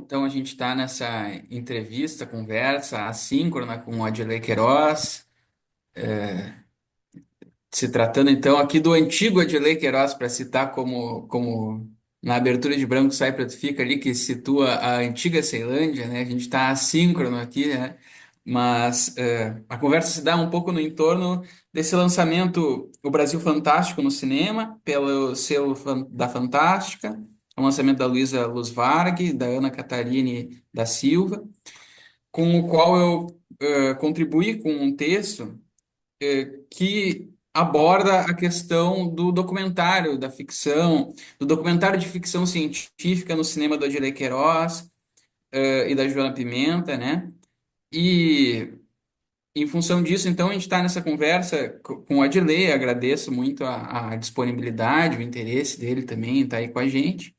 Então a gente está nessa entrevista, conversa assíncrona com o Adilei Queiroz, se tratando então aqui do antigo Adilei Queiroz, para citar como na abertura de Branco Sai Preto Fica ali, que situa a antiga Ceilândia, né? A gente está assíncrono aqui, né? Mas a conversa se dá um pouco no entorno desse lançamento O Brasil Fantástico no cinema, pelo selo da Fantástica, o lançamento da Luísa Luz Varg, da Ana Catarine da Silva, com o qual eu contribuí com um texto que aborda a questão do documentário, da ficção, do documentário de ficção científica no cinema do Adilei Queiroz, e da Joana Pimenta, né? E em função disso, então, a gente está nessa conversa com o Adilei, agradeço muito a disponibilidade, o interesse dele também em estar aí com a gente.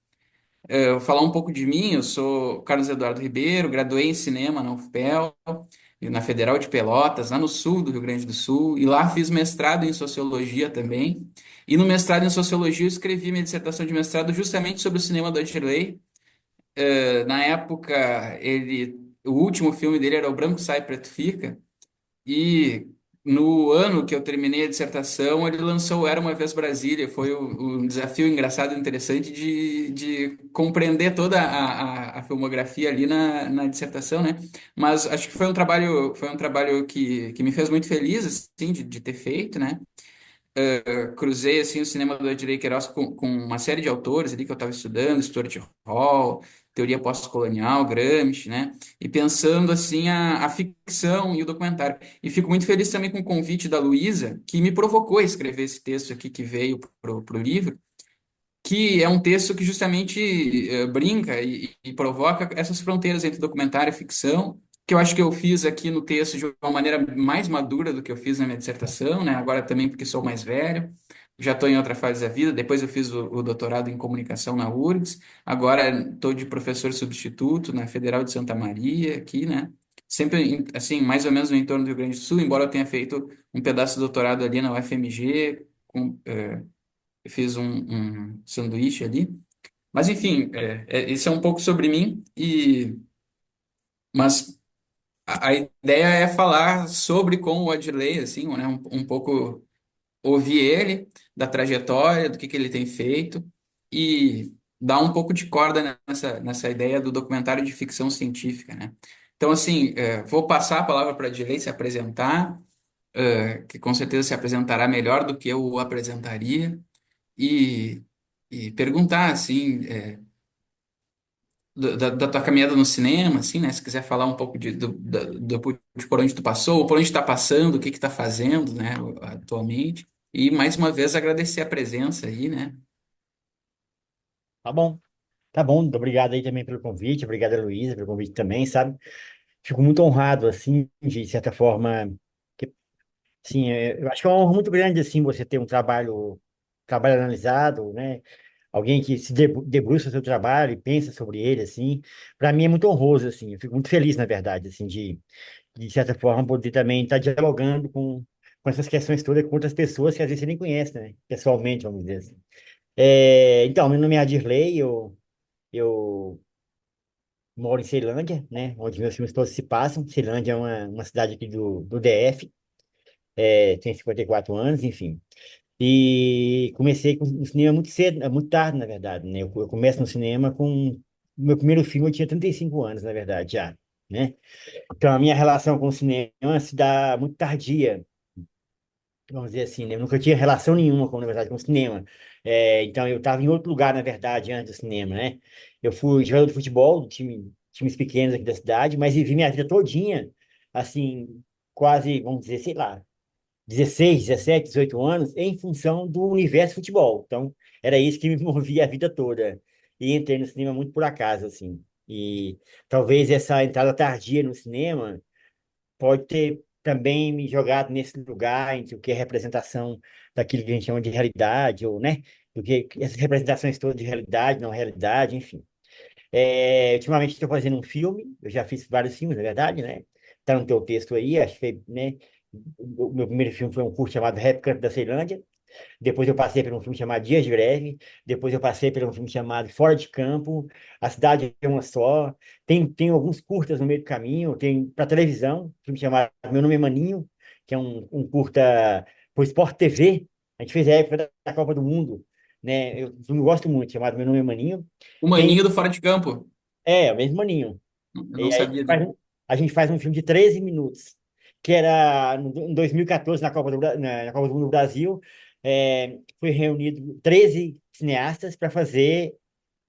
Vou falar um pouco de mim, eu sou Carlos Eduardo Ribeiro, graduei em cinema na UFPEL, e na Federal de Pelotas, lá no sul do Rio Grande do Sul, e lá fiz mestrado em sociologia também. E no mestrado em sociologia eu escrevi minha dissertação de mestrado justamente sobre o cinema do Adilei. Na época, o último filme dele era O Branco Sai, Preto Fica, e no ano que eu terminei a dissertação, ele lançou Era Uma Vez Brasília. Foi um desafio engraçado e interessante de compreender toda a filmografia ali na dissertação, né? Mas acho que foi um trabalho que me fez muito feliz, assim, de ter feito, né? Cruzei assim o cinema do Adilei Queiroz com uma série de autores ali que eu estava estudando, Stuart Hall, teoria pós-colonial, Gramsci, né? E pensando assim a ficção e o documentário. E fico muito feliz também com o convite da Luísa, que me provocou a escrever esse texto aqui que veio pro livro, que é um texto que justamente brinca e provoca essas fronteiras entre documentário e ficção, que eu acho que eu fiz aqui no texto de uma maneira mais madura do que eu fiz na minha dissertação, né? Agora também porque sou mais velho, já estou em outra fase da vida. Depois eu fiz o doutorado em comunicação na URGS, agora estou de professor substituto na Federal de Santa Maria, aqui, né? Sempre, assim, mais ou menos no entorno do Rio Grande do Sul, embora eu tenha feito um pedaço de doutorado ali na UFMG, eu fiz um sanduíche ali. Mas, enfim, isso é um pouco sobre mim, mas a ideia é falar sobre com o Adley, assim, né, um pouco ouvir ele, da trajetória, do que ele tem feito, e dar um pouco de corda nessa ideia do documentário de ficção científica, né? Então, assim, vou passar a palavra para a Adley se apresentar, que com certeza se apresentará melhor do que eu o apresentaria, e, e perguntar, assim, da tua caminhada no cinema, assim, né? Se quiser falar um pouco de por onde tu passou, ou por onde está passando, o que que tá fazendo, né, atualmente. E mais uma vez agradecer a presença aí, né? Tá bom, tá bom. Muito obrigado aí também pelo convite. Obrigado, Luísa, pelo convite também, sabe? Fico muito honrado, assim, de certa forma. Que, sim, eu acho que é uma honra muito grande, assim, você ter um trabalho analisado, né? Alguém que se debruça sobre o seu trabalho e pensa sobre ele, assim. Para mim é muito honroso, assim. Eu fico muito feliz, na verdade, assim, de certa forma, poder também estar dialogando com essas questões todas com outras pessoas que às vezes você nem conhece, né? Pessoalmente, vamos dizer assim. Então, meu nome é Adirley, eu moro em Ceilândia, né? Onde meus filmes todos se passam. Ceilândia é uma cidade aqui do DF, tenho 54 anos, enfim. E comecei no cinema muito cedo, muito tarde, na verdade, né? Eu começo no cinema com... Meu primeiro filme eu tinha 35 anos, na verdade, já, né? Então, a minha relação com o cinema se dá muito tardia, vamos dizer assim, né? Eu nunca tinha relação nenhuma, na verdade, com o cinema. Então, eu estava em outro lugar, na verdade, antes do cinema, né? Eu fui jogador de futebol, times pequenos aqui da cidade, mas vivi minha vida todinha, assim, quase, vamos dizer, sei lá, 16, 17, 18 anos, em função do universo futebol. Então, era isso que me movia a vida toda. E entrei no cinema muito por acaso, assim. E talvez essa entrada tardia no cinema pode ter também me jogado nesse lugar entre o que é representação daquilo que a gente chama de realidade, ou, né, do que essas representações todas de realidade, não realidade, enfim. Ultimamente estou fazendo um filme, eu já fiz vários filmes, na verdade, né? Tá no teu texto aí, acho que foi, né? O meu primeiro filme foi um curto chamado Rap Canto da Ceilândia. Depois eu passei por um filme chamado Dias de Greve. Depois eu passei por um filme chamado Fora de Campo. A Cidade é uma Só. Tem alguns curtas no meio do caminho. Tem para televisão, um filme chamado Meu Nome é Maninho, que é um curta por Sport TV. A gente fez a época da Copa do Mundo, né? Eu não gosto muito, chamado Meu Nome é Maninho. O Tem, Maninho do Fora de Campo. o mesmo Maninho. Eu não E aí sabia. a gente faz um filme de 13 minutos, que era em 2014, na Copa do Mundo do Brasil, foi reunido 13 cineastas para fazer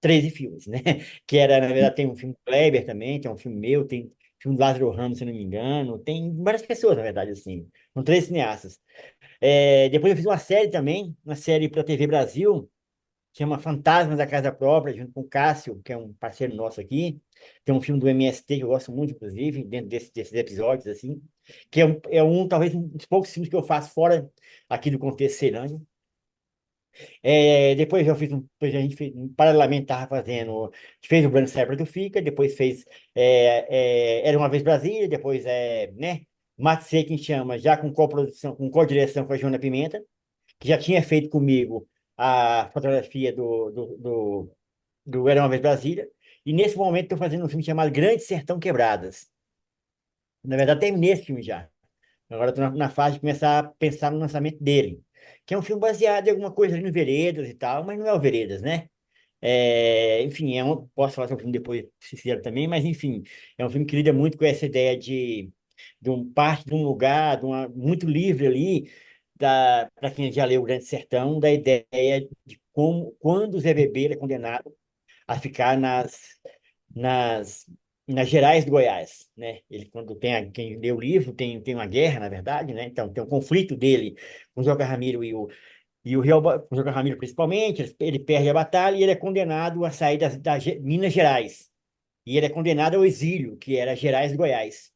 13 filmes, né? Que era, na verdade, tem um filme do Kleber também, tem um filme meu, tem filme do Lázaro Ramos, se não me engano, tem várias pessoas, na verdade, assim. São 13 cineastas. Depois eu fiz uma série também, uma série para a TV Brasil, chama Fantasmas da Casa Própria, junto com o Cássio, que é um parceiro nosso aqui. Tem um filme do MST que eu gosto muito, inclusive, dentro desses episódios, assim, que talvez, um dos poucos filmes que eu faço fora aqui do contexto Ceilândia. Depois depois a gente fez, paralelamente estava fazendo, a gente fez o Branco Serpa do Fica, depois fez Era Uma Vez Brasília, depois, né, Mate Seco em Chama, já com coprodução, com co-direção com a Joana Pimenta, que já tinha feito comigo a fotografia do Era Uma Vez Brasília. E nesse momento estou fazendo um filme chamado Grande Sertão Quebradas. Na verdade, terminei esse filme já. Agora estou na fase de começar a pensar no lançamento dele. Que é um filme baseado em alguma coisa ali no Veredas e tal, mas não é o Veredas, né? Enfim, posso falar sobre o filme depois, se quiser também, mas enfim, é um filme que lida muito com essa ideia de um parte de um lugar, muito livre ali, para quem já leu O Grande Sertão, da ideia de como, quando o Zé Bebeiro é condenado a ficar nas, nas Gerais do Goiás, né? Ele, quando quem lê o livro, tem uma guerra, na verdade, né? Então, tem um conflito dele com o Joca Ramiro e o com o Joca Ramiro principalmente, ele perde a batalha e ele é condenado a sair das Minas Gerais. E ele é condenado ao exílio, que era Gerais do Goiás.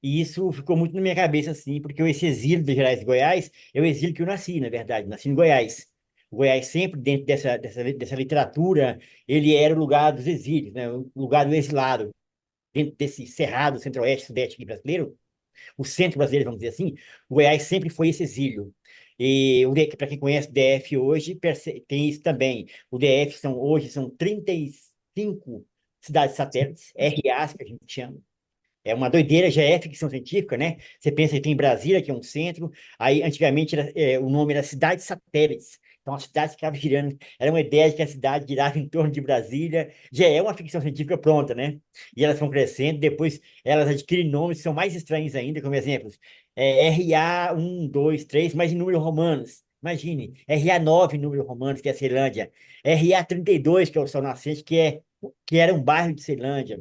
E isso ficou muito na minha cabeça, assim, porque esse exílio de Gerais de Goiás é o exílio que eu nasci, na verdade, nasci em Goiás. O Goiás sempre, dentro dessa literatura, ele era o lugar dos exílios, né? O lugar do exilado. Dentro desse cerrado centro-oeste, sudeste aqui brasileiro, o centro brasileiro, vamos dizer assim, o Goiás sempre foi esse exílio. E para quem conhece o DF hoje, tem isso também. O DF hoje são 35 cidades satélites, RAs, que a gente chama. É uma doideira, já é ficção científica, né? Você pensa que tem Brasília, que é um centro, aí antigamente o nome era Cidades Satélites. Então a cidade ficava girando, era uma ideia de que a cidade girava em torno de Brasília, já é uma ficção científica pronta, né? E elas vão crescendo, depois elas adquirem nomes que são mais estranhos ainda, como exemplos, RA1, 2, 3, mas em números romanos. Imagine, RA9 em número romano, que é a Ceilândia, RA32, que é o Sol Nascente, que era um bairro de Ceilândia.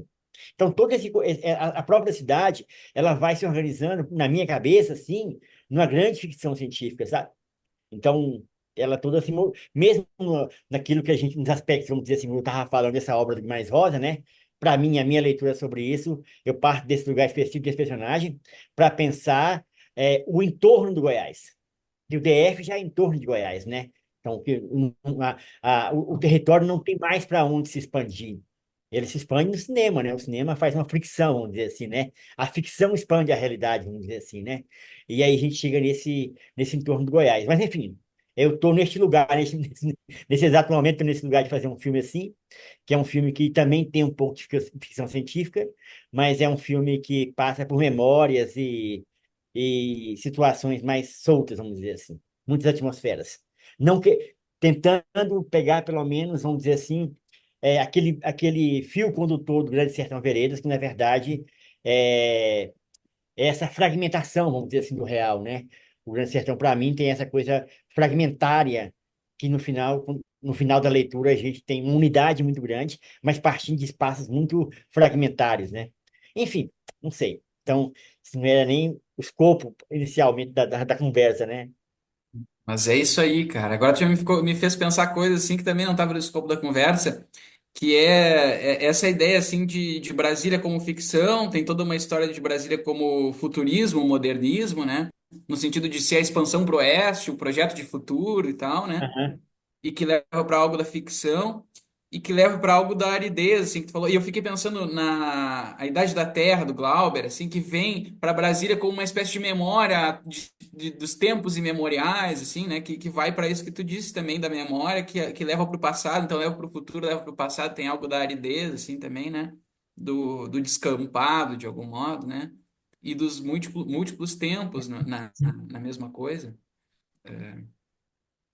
Então, a própria cidade, ela vai se organizando, na minha cabeça, assim, numa grande ficção científica, sabe? Então, ela toda assim, mesmo naquilo que a gente, nos aspectos, vamos dizer assim, eu estava falando dessa obra do Guimarães Rosa, né? Para mim, a minha leitura sobre isso, eu parto desse lugar específico desse personagem para pensar o entorno do Goiás. E o DF já é em torno de Goiás, né? Então, o território não tem mais para onde se expandir. Ele se expande no cinema, né? O cinema faz uma fricção, vamos dizer assim, né? A ficção expande a realidade, vamos dizer assim, né? E aí a gente chega nesse entorno do Goiás. Mas, enfim, eu estou neste lugar, nesse exato momento, tô nesse lugar de fazer um filme assim, que é um filme que também tem um pouco de ficção científica, mas é um filme que passa por memórias e situações mais soltas, vamos dizer assim, muitas atmosferas. Não que tentando pegar pelo menos, vamos dizer assim, aquele fio condutor do Grande Sertão Veredas, que na verdade é, é essa fragmentação, vamos dizer assim, do real, né? O Grande Sertão, para mim, tem essa coisa fragmentária que no final da leitura a gente tem uma unidade muito grande, mas partindo de espaços muito fragmentários, né? Enfim, não sei. Então, isso não era nem o escopo inicialmente da conversa, né? Mas é isso aí, cara. Agora tu já me fez pensar coisas assim que também não estava no escopo da conversa, que é essa ideia assim de Brasília como ficção, tem toda uma história de Brasília como futurismo, modernismo, né? No sentido de ser a expansão para o oeste, o projeto de futuro e tal, né? Aham. E que leva para algo da ficção. e que leva para algo da aridez, assim, que tu falou. E eu fiquei pensando na a Idade da Terra, do Glauber, assim, que vem para Brasília como uma espécie de memória dos tempos imemoriais, assim, né? Que vai para isso que tu disse também da memória, que leva para o passado, então leva para o futuro, leva para o passado, tem algo da aridez, assim, também, né? Do descampado, de algum modo, né? E dos múltiplos tempos na mesma coisa.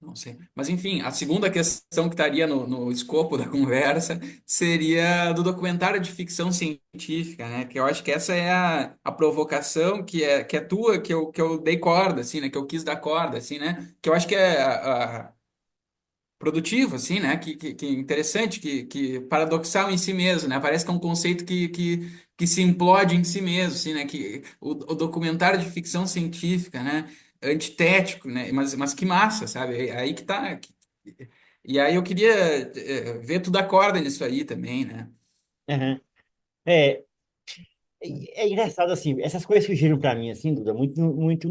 Não sei. Mas, enfim, a segunda questão que estaria no escopo da conversa seria do documentário de ficção científica, né? Que eu acho que essa é a provocação que é tua, que eu dei corda, assim, né? Que eu quis dar corda, assim, né? Que eu acho que é produtivo, assim, né? Que interessante, que paradoxal em si mesmo, né? Parece que é um conceito que se implode em si mesmo, assim, né? Que o documentário de ficção científica, né? Antitético, né? Mas que massa, sabe? É aí que tá. E aí eu queria ver tu dar corda nisso aí também, né? Aham. É, é engraçado, assim, essas coisas surgiram para mim, assim, Duda, muito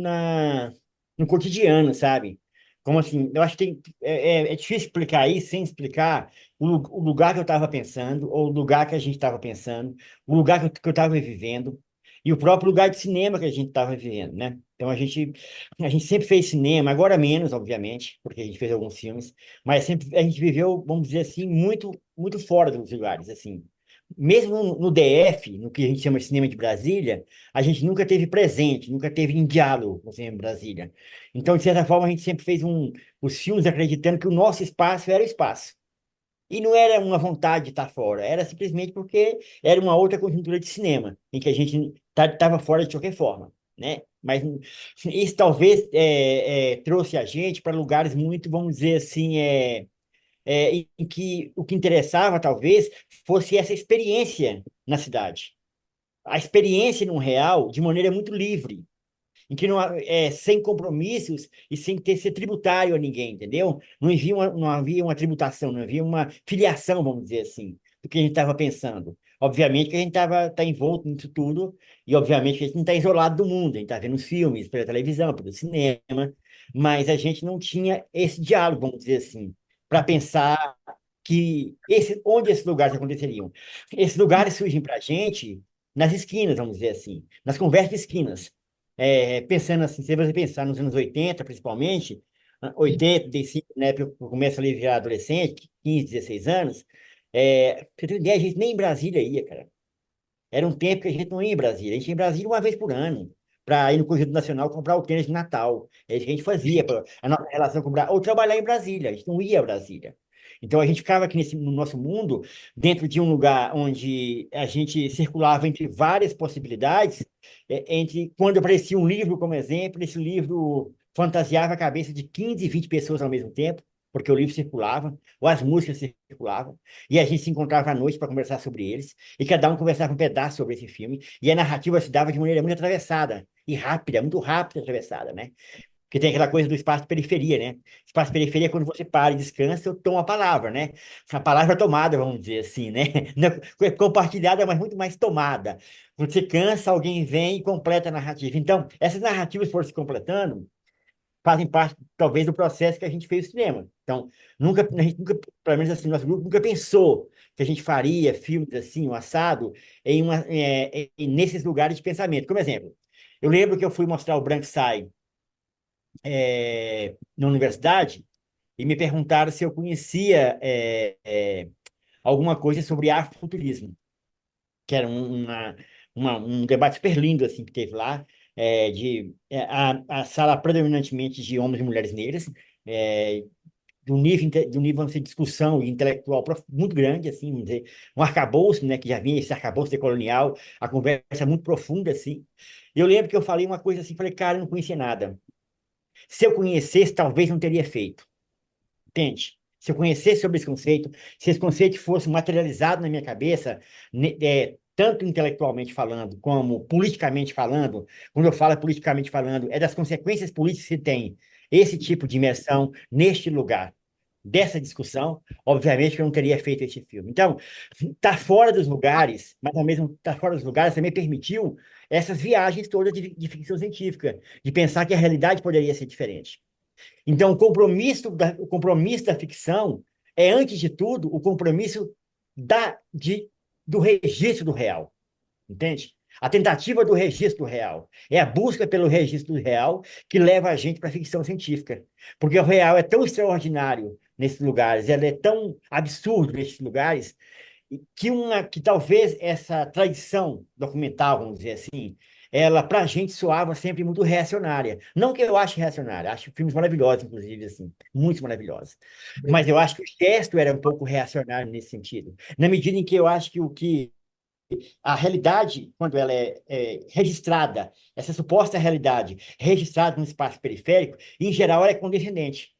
no cotidiano, sabe? Como assim, eu acho que é difícil explicar isso sem explicar o lugar que eu estava pensando, ou o lugar que a gente estava pensando, o lugar que eu estava vivendo, e o próprio lugar de cinema que a gente estava vivendo, né? Então a gente sempre fez cinema, agora menos, obviamente, porque a gente fez alguns filmes, mas sempre a gente viveu, vamos dizer assim, muito fora dos lugares, assim. Mesmo no DF, no que a gente chama de cinema de Brasília, a gente nunca teve presente, nunca teve em diálogo com o cinema de Brasília. Então, de certa forma, a gente sempre fez os filmes acreditando que o nosso espaço era o espaço. E não era uma vontade de estar fora, era simplesmente porque era uma outra conjuntura de cinema, em que a gente estava fora de qualquer forma, né? Mas isso talvez trouxe a gente para lugares muito, vamos dizer assim, em que o que interessava, talvez, fosse essa experiência na cidade. A experiência num real de maneira muito livre, em que sem compromissos e sem ter ser tributário a ninguém, entendeu? Não havia uma tributação, não havia uma filiação, vamos dizer assim, do que a gente estava pensando. Obviamente que a gente tá envolto nisso tudo, e obviamente que a gente não está isolado do mundo, a gente está vendo os filmes pela televisão, pelo cinema, mas a gente não tinha esse diálogo, vamos dizer assim, para pensar onde esses lugares aconteceriam. Esses lugares surgem para a gente nas esquinas, vamos dizer assim, nas conversas de esquinas. Pensando assim, se você pensar nos anos 80, principalmente, 80, 85, né, que eu começo a virar adolescente, 15, 16 anos, pra você ter ideia, a gente nem em Brasília ia, cara. Era um tempo que a gente não ia em Brasília. A gente ia em Brasília uma vez por ano, para ir no Conjunto Nacional comprar o tênis de Natal. É isso que a gente fazia, a nossa relação com o Brasil, ou trabalhar em Brasília. A gente não ia a Brasília. Então a gente ficava aqui no nosso mundo, dentro de um lugar onde a gente circulava entre várias possibilidades, entre quando aparecia um livro como exemplo, esse livro fantasiava a cabeça de 15, 20 pessoas ao mesmo tempo, porque o livro circulava, ou as músicas circulavam, e a gente se encontrava à noite para conversar sobre eles. E cada um conversava um pedaço sobre esse filme, e a narrativa se dava de maneira muito atravessada, e rápida, muito rápida atravessada, né? Porque tem aquela coisa do espaço de periferia, né? Espaço de periferia é quando você para e descansa, eu tomo a palavra, né? A palavra tomada, vamos dizer assim, né? Não é compartilhada, mas muito mais tomada. Quando você cansa, alguém vem e completa a narrativa. Então, essas narrativas foram se completando, fazem parte, talvez, do processo que a gente fez o cinema. Então, a gente nunca, pelo menos assim, nosso grupo nunca pensou que a gente faria filmes assim, um assado, nesses lugares de pensamento. Como exemplo, eu lembro que eu fui mostrar o Branco Sai na universidade e me perguntaram se eu conhecia alguma coisa sobre afrofuturismo, que era um debate super lindo assim, que teve lá, a sala predominantemente de homens e mulheres negras, é, de um nível vamos dizer, de discussão intelectual muito grande, assim, vamos dizer, um arcabouço, né, que já vinha esse arcabouço decolonial, a conversa muito profunda, assim. E eu lembro que eu falei uma coisa assim, falei, cara, eu não conhecia nada. Se eu conhecesse, talvez não teria feito. Entende? Se eu conhecesse sobre esse conceito, se esse conceito fosse materializado na minha cabeça, tanto intelectualmente falando, como politicamente falando, quando eu falo politicamente falando, é das consequências políticas que tem esse tipo de imersão neste lugar, dessa discussão, obviamente que eu não teria feito esse filme. Então, estar fora dos lugares, mas ao mesmo estar fora dos lugares também permitiu essas viagens todas de ficção científica, de pensar que a realidade poderia ser diferente. Então, o compromisso da ficção é, antes de tudo, o compromisso do registro do real, entende? A tentativa do registro real. É a busca pelo registro real que leva a gente para a ficção científica. Porque o real é tão extraordinário nesses lugares, ele é tão absurdo nesses lugares, que talvez essa tradição documental, vamos dizer assim, ela para a gente soava sempre muito reacionária. Não que eu ache reacionária, acho filmes maravilhosos, inclusive, assim, muito maravilhosos. Mas eu acho que o gesto era um pouco reacionário nesse sentido. Na medida em que eu acho que o que a realidade, quando ela é registrada, essa suposta realidade registrada no espaço periférico, em geral ela é condescendente.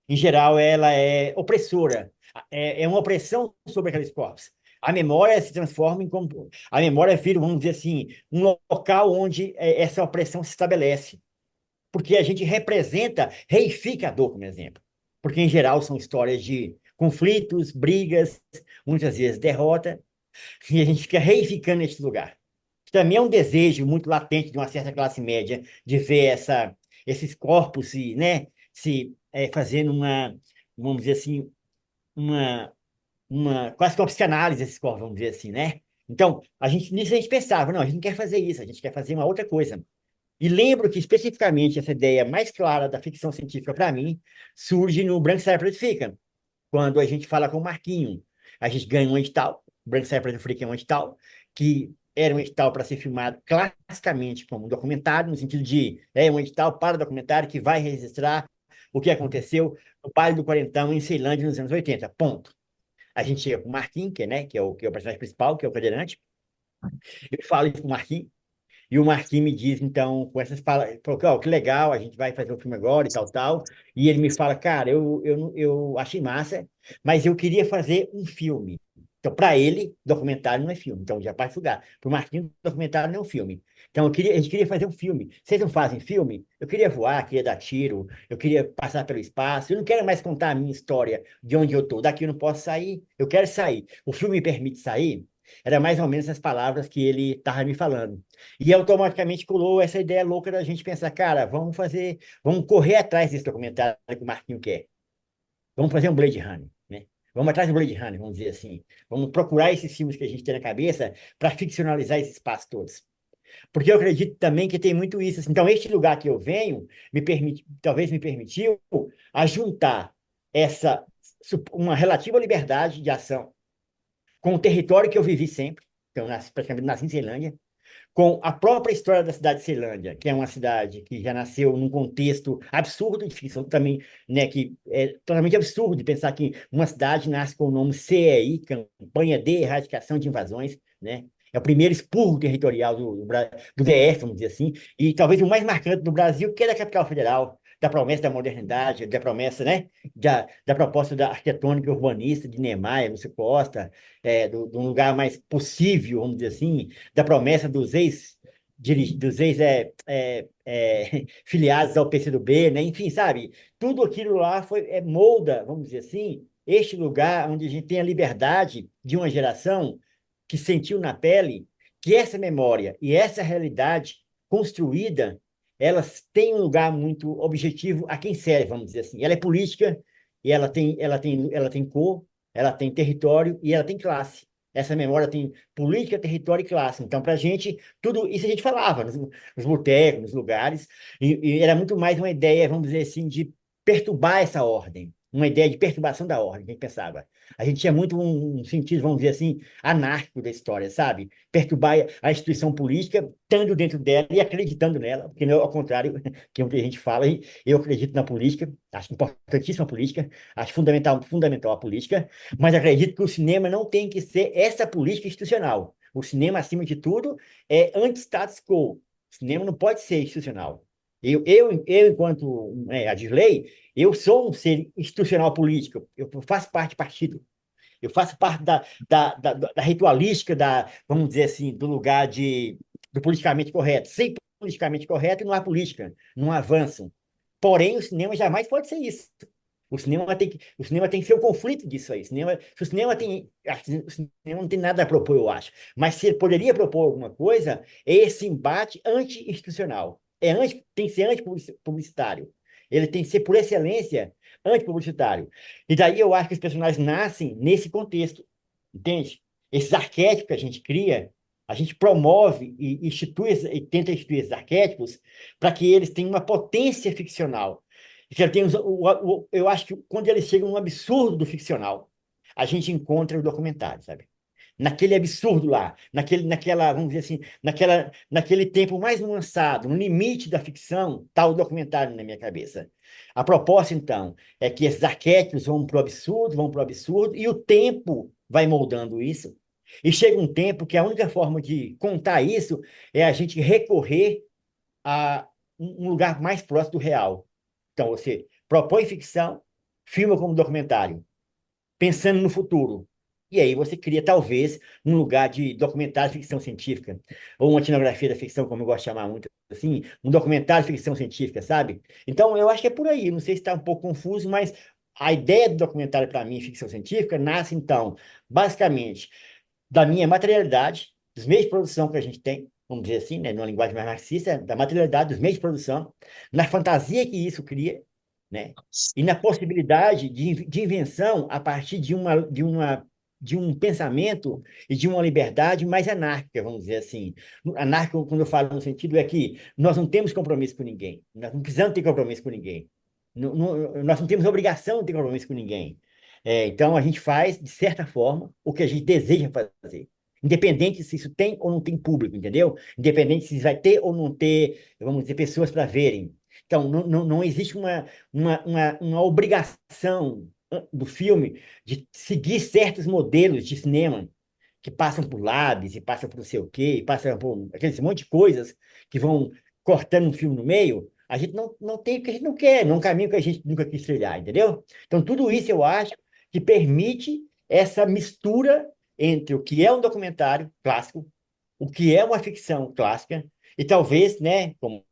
Em geral, ela é opressora, é uma opressão sobre aqueles corpos. A memória se transforma em como a memória vira, vamos dizer assim, um local onde essa opressão se estabelece, porque a gente representa, reifica a dor, como exemplo, porque em geral são histórias de conflitos, brigas, muitas vezes derrota, e a gente fica reificando esse lugar. Também é um desejo muito latente de uma certa classe média de ver esses corpos fazendo vamos dizer assim, uma, quase que uma psicanálise desses corpos, vamos dizer assim, né? Então, nisso a gente pensava, não, a gente não quer fazer isso, a gente quer fazer uma outra coisa. E lembro que, especificamente, essa ideia mais clara da ficção científica, para mim, surge no Branco Sai Preto Fica, quando a gente fala com o Marquinho. A gente ganha um edital, Branco Sai Preto Fica é um edital, que era um edital para ser filmado classicamente como um documentário, no sentido de um edital para documentário que vai registrar o que aconteceu no Baile do Quarentão, em Ceilândia, nos anos 80. Ponto. A gente chega com o Marquinhos, que é o personagem principal, que é o cadeirante. Eu falo isso com o Marquinhos, e o Marquinhos me diz, então, com essas palavras, falou, "Ó, que legal, a gente vai fazer o filme agora e tal, tal." E ele me fala, cara, eu achei massa, mas eu queria fazer um filme. Então, para ele, documentário não é filme. Então, já parte do lugar. Para o Marquinhos, documentário não é um filme. Então, a gente queria fazer um filme. Vocês não fazem filme? Eu queria voar, queria dar tiro, eu queria passar pelo espaço. Eu não quero mais contar a minha história de onde eu estou. Daqui eu não posso sair. Eu quero sair. O filme me permite sair? Era mais ou menos as palavras que ele estava me falando. E automaticamente colou essa ideia louca da gente pensar, cara, vamos correr atrás desse documentário que o Marquinho quer. Vamos fazer um Blade Runner, né? Vamos atrás do Blade Runner, vamos dizer assim. Vamos procurar esses filmes que a gente tem na cabeça para ficcionalizar esses espaços todos. Porque eu acredito também que tem muito isso, assim. Então, este lugar que eu venho talvez me permitiu a juntar uma relativa liberdade de ação com o território que eu vivi sempre. Então, praticamente nasci em Ceilândia, com a própria história da cidade de Ceilândia, que é uma cidade que já nasceu num contexto absurdo de ficção também, né, que é totalmente absurdo de pensar que uma cidade nasce com o nome CEI, Campanha de Erradicação de Invasões, né? É o primeiro expurgo territorial do DF, vamos dizer assim, e talvez o mais marcante do Brasil, que é da capital federal, da promessa da modernidade, da promessa, né, da proposta da arquitetônica urbanista de Niemeyer, Lúcio Costa, do lugar mais possível, vamos dizer assim, da promessa dos ex filiados ao PCdoB, né? Enfim, sabe? Tudo aquilo lá molda, vamos dizer assim, este lugar onde a gente tem a liberdade de uma geração que sentiu na pele que essa memória e essa realidade construída, elas têm um lugar muito objetivo a quem serve, vamos dizer assim. Ela é política e ela tem cor, ela tem território e ela tem classe. Essa memória tem política, território e classe. Então, para a gente, tudo isso a gente falava nos botecos, nos lugares, e era muito mais uma ideia, vamos dizer assim, de perturbar essa ordem, uma ideia de perturbação da ordem, que a gente pensava. A gente tinha muito um sentido, vamos dizer assim, anárquico da história, sabe? Perturbar a instituição política, estando dentro dela e acreditando nela, porque não, ao contrário, que muita gente fala, eu acredito na política, acho importantíssima a política, acho fundamental a política, mas acredito que o cinema não tem que ser essa política institucional. O cinema, acima de tudo, é anti-status quo. O cinema não pode ser institucional. Enquanto Adirley, eu sou um ser institucional político. Eu faço parte de partido. Eu faço parte da ritualística, vamos dizer assim, do lugar do politicamente correto. Sem politicamente correto, não há política, não há avanço. Porém, o cinema jamais pode ser isso. O cinema tem que ser o conflito disso aí. O cinema não tem nada a propor, eu acho. Mas se ele poderia propor alguma coisa, é esse embate anti-institucional. Tem que ser anti-publicitário. Ele tem que ser, por excelência, antipublicitário. E daí eu acho que os personagens nascem nesse contexto, entende? Esses arquétipos que a gente cria, a gente promove e institui e tenta instituir esses arquétipos para que eles tenham uma potência ficcional. Que eles tenham eu acho que quando eles chegam no absurdo do ficcional, a gente encontra o documentário, sabe? Naquele absurdo lá, naquela, vamos dizer assim, naquele tempo mais nuançado, no limite da ficção, está o documentário na minha cabeça. A proposta, então, é que esses arquétipos vão para o absurdo, e o tempo vai moldando isso. E chega um tempo que a única forma de contar isso é a gente recorrer a um lugar mais próximo do real. Então, você propõe ficção, filma como documentário pensando no futuro. E aí você cria, talvez, um lugar de documentário de ficção científica, ou uma etnografia da ficção, como eu gosto de chamar muito, assim, um documentário de ficção científica, sabe? Então, eu acho que é por aí. Não sei se está um pouco confuso, mas a ideia do documentário, para mim, ficção científica, nasce, então, basicamente, da minha materialidade, dos meios de produção que a gente tem, vamos dizer assim, né, numa linguagem mais marxista, da materialidade dos meios de produção, na fantasia que isso cria, né, e na possibilidade de invenção a partir de um pensamento e de uma liberdade mais anárquica, vamos dizer assim. Anárquico, quando eu falo no sentido, é que nós não temos compromisso com ninguém, nós não precisamos ter compromisso com ninguém, nós não temos obrigação de ter compromisso com ninguém. Então, a gente faz, de certa forma, o que a gente deseja fazer. Independente se isso tem ou não tem público, entendeu? Independente se vai ter ou não ter, vamos dizer, pessoas para verem. Então, não existe uma obrigação do filme de seguir certos modelos de cinema que passam por lábios e passam por não sei o quê, e passam por aquele monte de coisas que vão cortando um filme no meio. A gente não tem o que a gente não quer, não é um caminho que a gente nunca quis trilhar, entendeu? Então, tudo isso eu acho que permite essa mistura entre o que é um documentário clássico, o que é uma ficção clássica, e talvez, né, como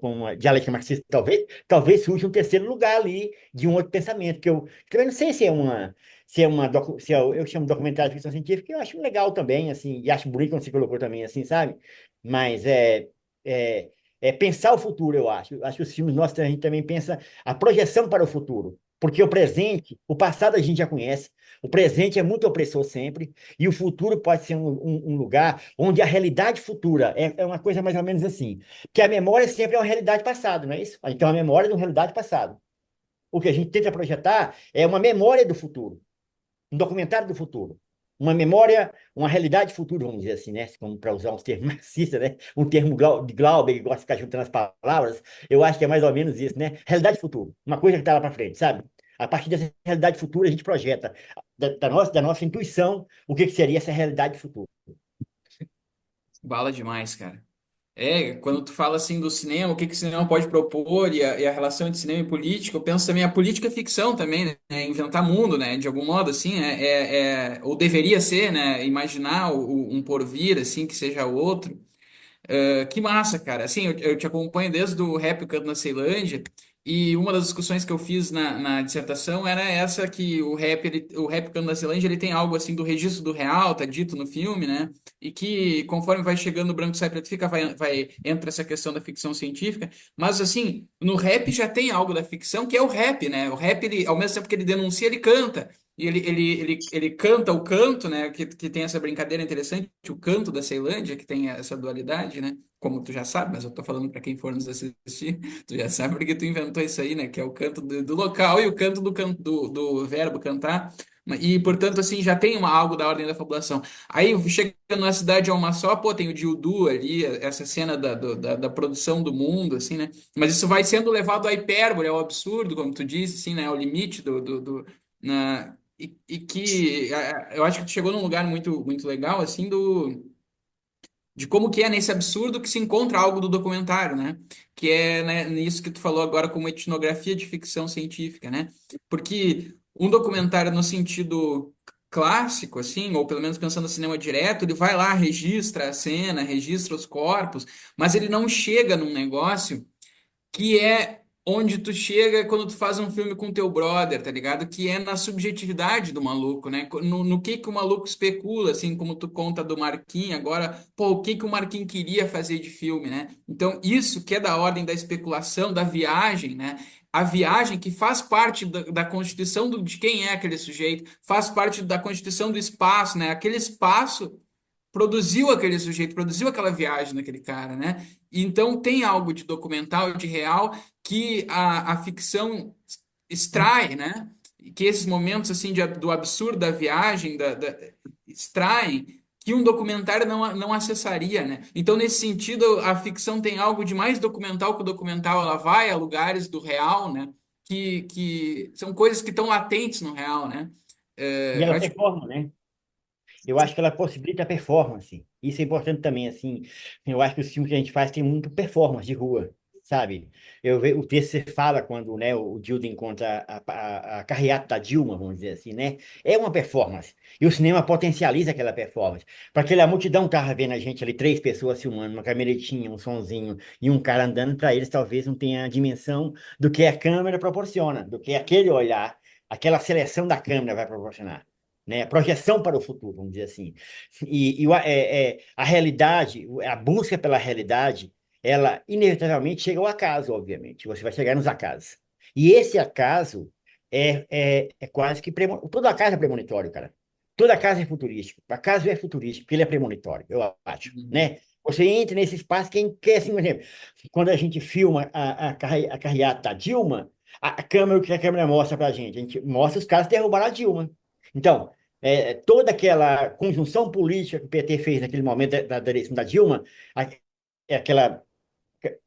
uma dialética marxista, talvez surja um terceiro lugar ali de um outro pensamento, que eu também não sei se eu chamo de documentário de ficção científica, eu acho legal também, assim, e acho bonito quando você colocou também, assim, sabe? Mas é, é pensar o futuro, eu acho. Acho que os filmes nossos, a gente também pensa a projeção para o futuro. Porque o presente, o passado a gente já conhece, o presente é muito opressor sempre, e o futuro pode ser um lugar onde a realidade futura é uma coisa mais ou menos assim. Que a memória sempre é uma realidade passada, não é isso? Então, a memória é uma realidade passada. O que a gente tenta projetar é uma memória do futuro, um documentário do futuro. Uma memória, uma realidade futura, vamos dizer assim, né? Como para usar uns termos marxistas, né? Um termo de Glauber, que gosta de ficar juntando as palavras. Eu acho que é mais ou menos isso, né? Realidade futura. Uma coisa que está lá para frente, sabe? A partir dessa realidade futura, a gente projeta da nossa intuição o que seria essa realidade futura. Bala demais, cara. Quando tu fala assim do cinema, o que que o cinema pode propor e a relação entre cinema e política, eu penso também a política é ficção também, né? Inventar mundo, né? De algum modo, assim, ou deveria ser, né? Imaginar um porvir, assim, que seja outro. Que massa, cara. Assim, eu te acompanho desde o Rap Canto na Ceilândia, e uma das discussões que eu fiz na dissertação era essa que o rap Canto na Ceilândia, ele tem algo assim do registro do real, tá dito no filme, né? E que conforme vai chegando o Branco Sai Preto Fica, entra essa questão da ficção científica, mas assim, no rap já tem algo da ficção que é o rap, né? O rap, ele, ao mesmo tempo que ele denuncia, ele canta. E ele canta o canto, né? Que tem essa brincadeira interessante, o canto da Ceilândia, que tem essa dualidade, né? Como tu já sabe, mas eu tô falando para quem for nos assistir, tu já sabe porque tu inventou isso aí, né? Que é o canto do local e o canto do verbo cantar. E, portanto, assim, já tem algo da ordem da fabulação. Aí, chegando na cidade de uma só, pô, tem o Dildu ali, essa cena da produção do mundo, assim, né? Mas isso vai sendo levado à hipérbole, ao absurdo, como tu disse, assim, né? Ao limite e que eu acho que tu chegou num lugar muito legal, assim, de como que é nesse absurdo que se encontra algo do documentário, né? Que é, né, nisso que tu falou agora como etnografia de ficção científica, né? Porque um documentário no sentido clássico, assim, ou pelo menos pensando no cinema direto, ele vai lá, registra a cena, registra os corpos, mas ele não chega num negócio que é onde tu chega quando tu faz um filme com teu brother, tá ligado? Que é na subjetividade do maluco, né? No que o maluco especula, assim, como tu conta do Marquinhos agora, pô, o que que o Marquinhos queria fazer de filme, né? Então, isso que é da ordem da especulação, da viagem, né? A viagem que faz parte da constituição de quem é aquele sujeito, faz parte da constituição do espaço, né? Aquele espaço produziu aquele sujeito, produziu aquela viagem daquele cara, né? Então tem algo de documental, de real, que a ficção extrai, né? Que esses momentos assim do absurdo da viagem extraem que um documentário não acessaria, né? Então, nesse sentido, a ficção tem algo de mais documental que o documental. Ela vai a lugares do real, né? Que são coisas que estão latentes no real, né? E É, ela acho que performa, né? Eu acho que ela possibilita a performance. Isso é importante também, assim. Eu acho que os filmes que a gente faz tem muito performance de rua, sabe? Eu vejo o texto que você fala quando, né, o Dildo encontra a carreata da Dilma, vamos dizer assim, né? É uma performance. E o cinema potencializa aquela performance. Para aquela multidão que estava vendo a gente ali, três pessoas filmando, uma camaletinha, um sonzinho e um cara andando, para eles talvez não tenha a dimensão do que a câmera proporciona, do que aquele olhar, aquela seleção da câmera vai proporcionar, né? Projeção para o futuro, vamos dizer assim. A realidade, a busca pela realidade, ela inevitavelmente chega ao acaso, obviamente. Você vai chegar nos acasos. E esse acaso é quase que todo acaso é premonitório, cara. Todo acaso é futurístico. O acaso é futurístico, porque ele é premonitório, eu acho, Uhum. né? Você entra nesse espaço, quem quer, assim, por exemplo, quando a gente filma a carreata da Dilma, a câmera, o que a câmera mostra pra gente? A gente mostra os caras derrubaram a Dilma. Então, toda aquela conjunção política que o PT fez naquele momento da eleição da Dilma, a- aquela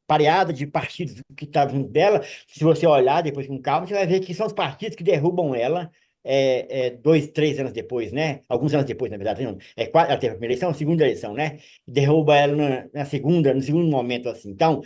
pareada de partidos que estavam dela, se você olhar depois com calma, você vai ver que são os partidos que derrubam ela 2, 3 anos depois, né? Alguns anos depois, na verdade, não. Ela teve a primeira eleição, a segunda eleição, né? Derruba ela na segunda, no segundo momento, assim. Então,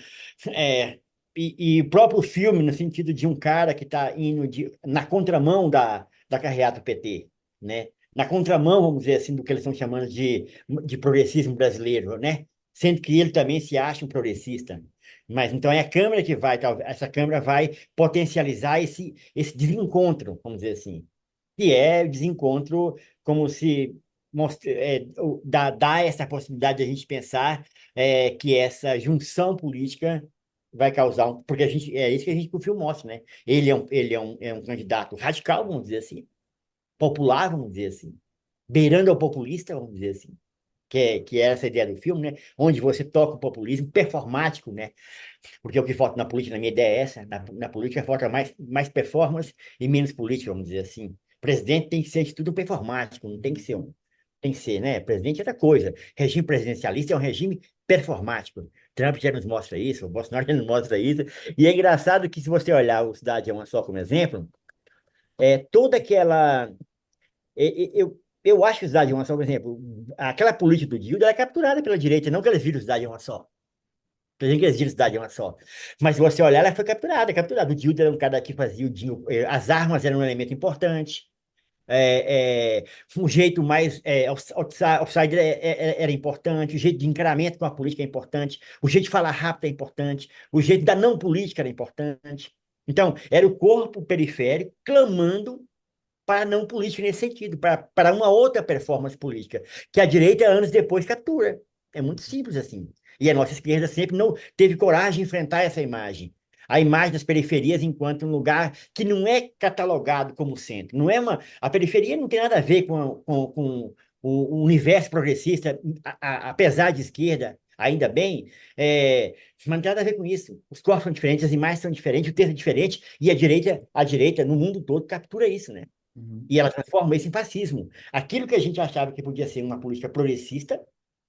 é, e o próprio filme, no sentido de um cara que está indo na contramão da carreata do PT, né? Na contramão, vamos dizer assim, do que eles estão chamando de progressismo brasileiro, né? Sendo que ele também se acha um progressista. Mas então é a Câmara que vai, essa Câmara vai potencializar esse desencontro, vamos dizer assim, que é o desencontro como se dá essa possibilidade de a gente pensar que essa junção política vai causar porque é isso que a gente que o filme mostra, né? Ele é um candidato radical, vamos dizer assim, popular, vamos dizer assim, beirando ao populista, vamos dizer assim, que é essa ideia do filme, né? Onde você toca o populismo performático, né? Porque o que falta na política, na minha ideia é essa, na política falta mais performance e menos política, vamos dizer assim. Presidente tem que ser de tudo performático, não tem que ser tem que ser, né? Presidente é outra coisa. Regime presidencialista é um regime performático. Trump já nos mostra isso, o Bolsonaro já nos mostra isso. E é engraçado que se você olhar o Cidade é uma só como exemplo, toda aquela eu acho que Cidade é uma só, por exemplo, aquela política do Dilma é capturada pela direita, não que eles viram Cidade é uma só. Tem que existe cidade uma só. Mas se você olhar, ela foi capturada, capturada. O Dildo era um cara que fazia as armas eram um elemento importante. Um jeito mais outsider era importante, o jeito de encaramento com a política é importante, o jeito de falar rápido é importante, o jeito da não política era importante. Então, era o corpo periférico clamando para a não política nesse sentido, para uma outra performance política, que a direita, anos depois, captura. É muito simples assim. E a nossa esquerda sempre não teve coragem de enfrentar essa imagem. A imagem das periferias enquanto um lugar que não é catalogado como centro. Não é a periferia não tem nada a ver com o universo progressista, apesar de esquerda, ainda bem, mas não tem nada a ver com isso. Os corpos são diferentes, as imagens são diferentes, o texto é diferente, e a direita no mundo todo captura isso, né? Uhum. E ela transforma isso em fascismo. Aquilo que a gente achava que podia ser uma política progressista,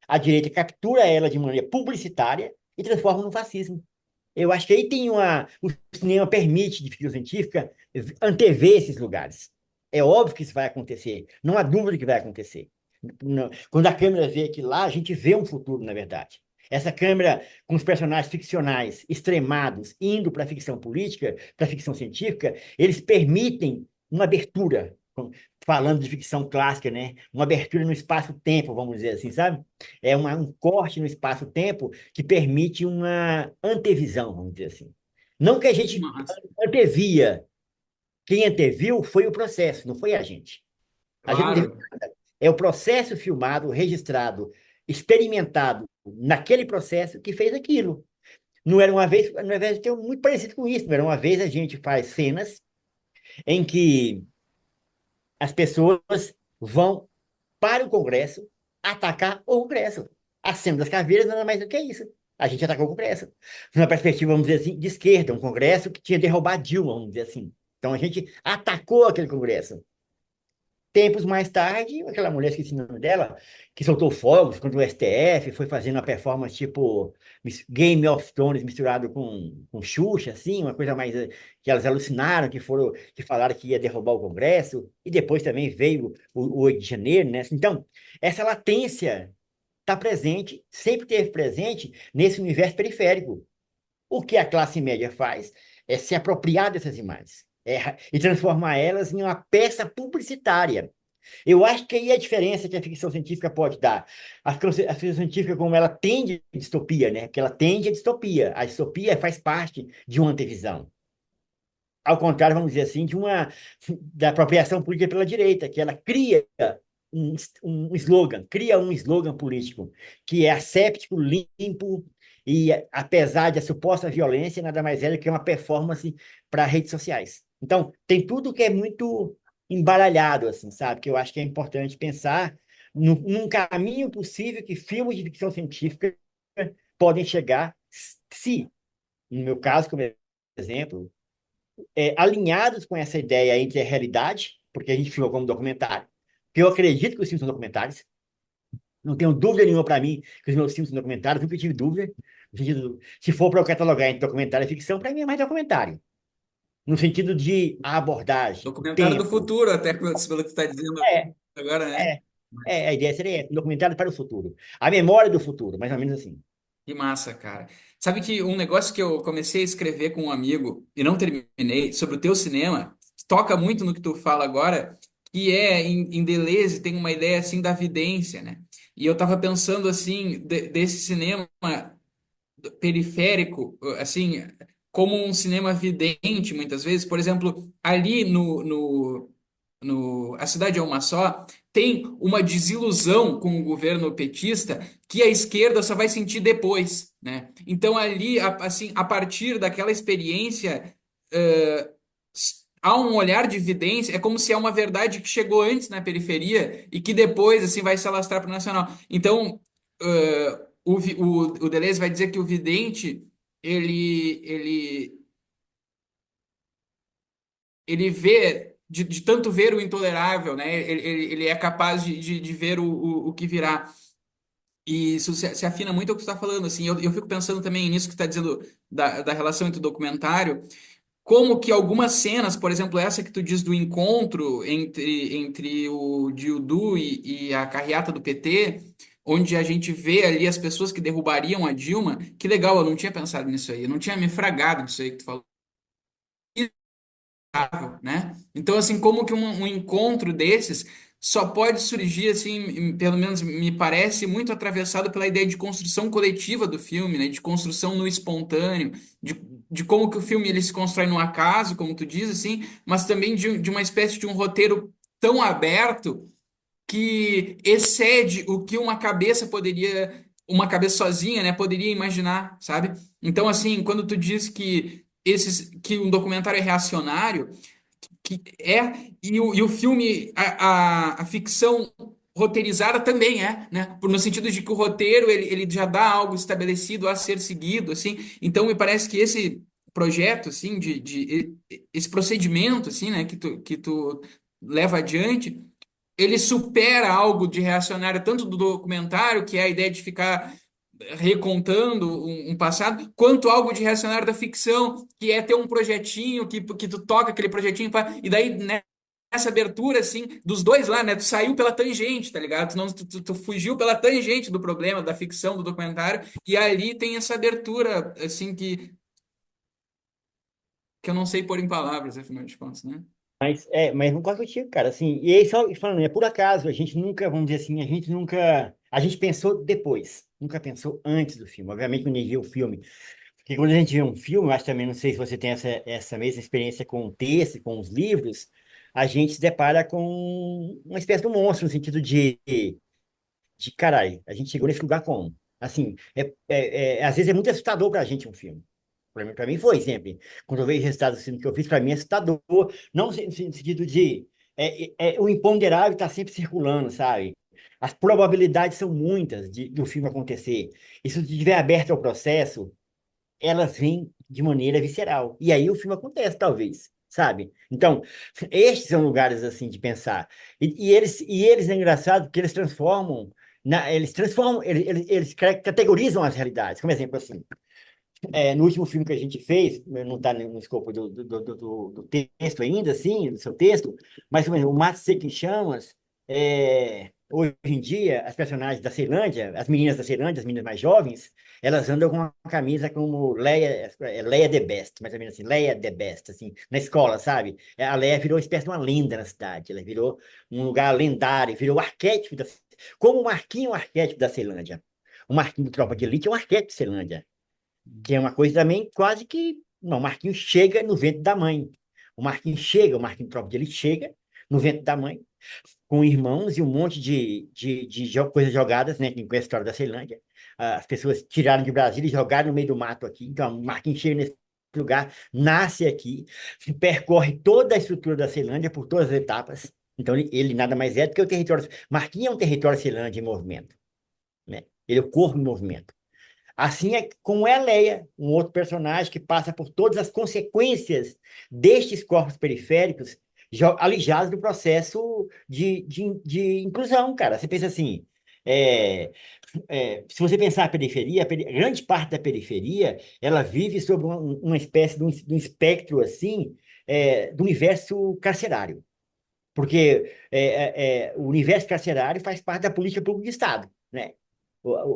a direita captura ela de maneira publicitária e transforma no fascismo. Eu acho que aí tem o cinema permite, de ficção científica, antever esses lugares. É óbvio que isso vai acontecer, não há dúvida que vai acontecer. Quando a câmera vê aquilo lá, a gente vê um futuro, na verdade. Essa câmera com os personagens ficcionais extremados indo para a ficção política, para a ficção científica, eles permitem uma abertura, falando de ficção clássica, né? Uma abertura no espaço-tempo, vamos dizer assim, sabe? É um corte no espaço-tempo que permite uma antevisão, vamos dizer assim. Não que a Que gente massa. antevia. Quem anteviu foi o processo, não foi a gente. A gente não teve Claro. nada. É o processo filmado, registrado, experimentado naquele processo que fez aquilo. Não era uma vez, na verdade, tem muito parecido com isso. Não era uma vez a gente faz cenas em que as pessoas vão para o Congresso atacar o Congresso. A cena das caveiras nada mais do que isso. A gente atacou o Congresso. Numa perspectiva, vamos dizer assim, de esquerda, um Congresso que tinha derrubado Dilma, vamos dizer assim. Então a gente atacou aquele Congresso. Tempos mais tarde, aquela mulher, esqueci o nome dela, que soltou fogos contra o STF, foi fazendo uma performance tipo Game of Thrones misturado com Xuxa, assim, uma coisa mais que elas alucinaram, que falaram que ia derrubar o Congresso, e depois também veio o 8 de janeiro, né? Então, essa latência está presente, sempre esteve presente nesse universo periférico. O que a classe média faz é se apropriar dessas imagens. E transformar elas em uma peça publicitária. Eu acho que aí é a diferença que a ficção científica pode dar. A ficção científica, como ela tende à distopia, né? Que ela tende à distopia. A distopia faz parte de uma antevisão. Ao contrário, vamos dizer assim, da apropriação política pela direita, que ela cria um, um slogan, cria um slogan político que é asséptico, limpo e, apesar da suposta violência, nada mais é do que uma performance para redes sociais. Então, tem tudo que é muito embaralhado, assim, sabe? Que eu acho que é importante pensar num caminho possível que filmes de ficção científica podem chegar, se, no meu caso, como exemplo, alinhados com essa ideia entre a realidade, porque a gente filma como documentário, que eu acredito que os filmes são documentários, não tenho dúvida nenhuma para mim que os meus filmes são documentários, nunca tive dúvida. No sentido, se for para eu catalogar entre documentário e ficção, para mim é mais documentário. No sentido de a abordagem, o Documentário do tempo. futuro, até pelo que você está dizendo É, agora, né? é, a ideia seria essa, um documentário para o futuro. A memória do futuro, mais ou menos assim. Que massa, cara. Sabe que um negócio que eu comecei a escrever com um amigo e não terminei sobre o teu cinema, toca muito no que tu fala agora, que é em Deleuze tem uma ideia assim da vidência, né? E eu tava pensando assim desse cinema periférico, assim, como um cinema vidente, muitas vezes. Por exemplo, ali no A Cidade é uma Só, tem uma desilusão com o governo petista que a esquerda só vai sentir depois, né? Então, ali, assim, a partir daquela experiência, há um olhar de evidência, é como se é uma verdade que chegou antes na periferia e que depois, assim, vai se alastrar para o nacional. Então, o Deleuze vai dizer que o vidente, ele vê, de tanto ver o intolerável, né? Ele é capaz de ver o que virá. E isso se afina muito ao que você está falando, assim. Eu fico pensando também nisso que está dizendo da relação entre o documentário, como que algumas cenas, por exemplo, essa que tu diz do encontro entre o Dildu e a carreata do PT, onde a gente vê ali as pessoas que derrubariam a Dilma, que legal, eu não tinha pensado nisso aí, eu não tinha me fragado disso aí que tu falou, né? Então, assim, como que um encontro desses só pode surgir, assim, pelo menos me parece, muito atravessado pela ideia de construção coletiva do filme, né? De construção no espontâneo, de, de como que o filme ele se constrói no acaso, como tu diz, assim, mas também de uma espécie de um roteiro tão aberto que excede o que uma cabeça sozinha, né, poderia imaginar, sabe? Então, assim, quando tu diz que um documentário é reacionário, que é, e o filme, a ficção roteirizada também é, né? No sentido de que o roteiro, ele já dá algo estabelecido a ser seguido, assim. Então, me parece que esse projeto, assim, esse procedimento, assim, né, que tu leva adiante, ele supera algo de reacionário, tanto do documentário, que é a ideia de ficar recontando um passado, quanto algo de reacionário da ficção, que é ter um projetinho, que tu toca aquele projetinho, e daí, né, nessa abertura, assim, dos dois lá, né, tu saiu pela tangente, tá ligado? Tu, não, tu fugiu pela tangente do problema, da ficção, do documentário, e ali tem essa abertura, assim, que eu não sei pôr em palavras, afinal de contas, né? Mas não concordo contigo, cara. Assim, e aí, só falando, é por acaso, a gente nunca, vamos dizer assim, a gente pensou depois, nunca pensou antes do filme. Obviamente, quando a gente viu o filme, Porque quando a gente vê um filme, eu acho também, não sei se você tem essa mesma experiência com o texto, com os livros, a gente se depara com uma espécie de um monstro, no sentido de caralho, a gente chegou nesse lugar como? Assim, às vezes é muito assustador pra gente um filme. Pra mim foi sempre. Quando eu vejo o resultado do filme que eu fiz, pra mim é assustador. Não no sentido de. O imponderável tá sempre circulando, sabe? As probabilidades são muitas do filme acontecer. E se tu estiver aberto ao processo, elas vêm de maneira visceral. E aí o filme acontece, talvez, sabe? Então, estes são lugares assim de pensar. E eles é engraçado porque eles categorizam as realidades. Como exemplo, assim, no último filme que a gente fez, não está no escopo do texto ainda, assim, do seu texto, mas por exemplo, o Mato Seco em Chamas, hoje em dia, as personagens da Ceilândia, as meninas da Ceilândia, as meninas mais jovens, elas andam com uma camisa como Leia the Best, mais ou menos assim, Leia the Best, assim, na escola, sabe? A Leia virou uma espécie de uma lenda na cidade, ela virou um lugar lendário, virou o arquétipo como o Marquinho é um arquétipo da Ceilândia. O Marquinho do Tropa de Elite é um arquétipo de Ceilândia, que é uma coisa também quase que. Não, o Marquinhos chega no ventre da mãe. O Marquinhos Tropa de Elite chega no ventre da mãe, com irmãos e um monte de coisas jogadas, né? Com a história da Ceilândia. As pessoas tiraram de Brasília e jogaram no meio do mato aqui. Então, o Marquinhos chega nesse lugar, nasce aqui, percorre toda a estrutura da Ceilândia por todas as etapas. Então, ele nada mais é do que o território. Marquinhos é um território Ceilândia em movimento, né? Ele é o corpo em movimento. Assim é com Eleia, um outro personagem que passa por todas as consequências destes corpos periféricos alijados do processo de inclusão, cara. Você pensa assim, é, se você pensar a periferia, grande parte da periferia, ela vive sobre uma espécie de um espectro assim, do universo carcerário. Porque o universo carcerário faz parte da política pública de Estado, né?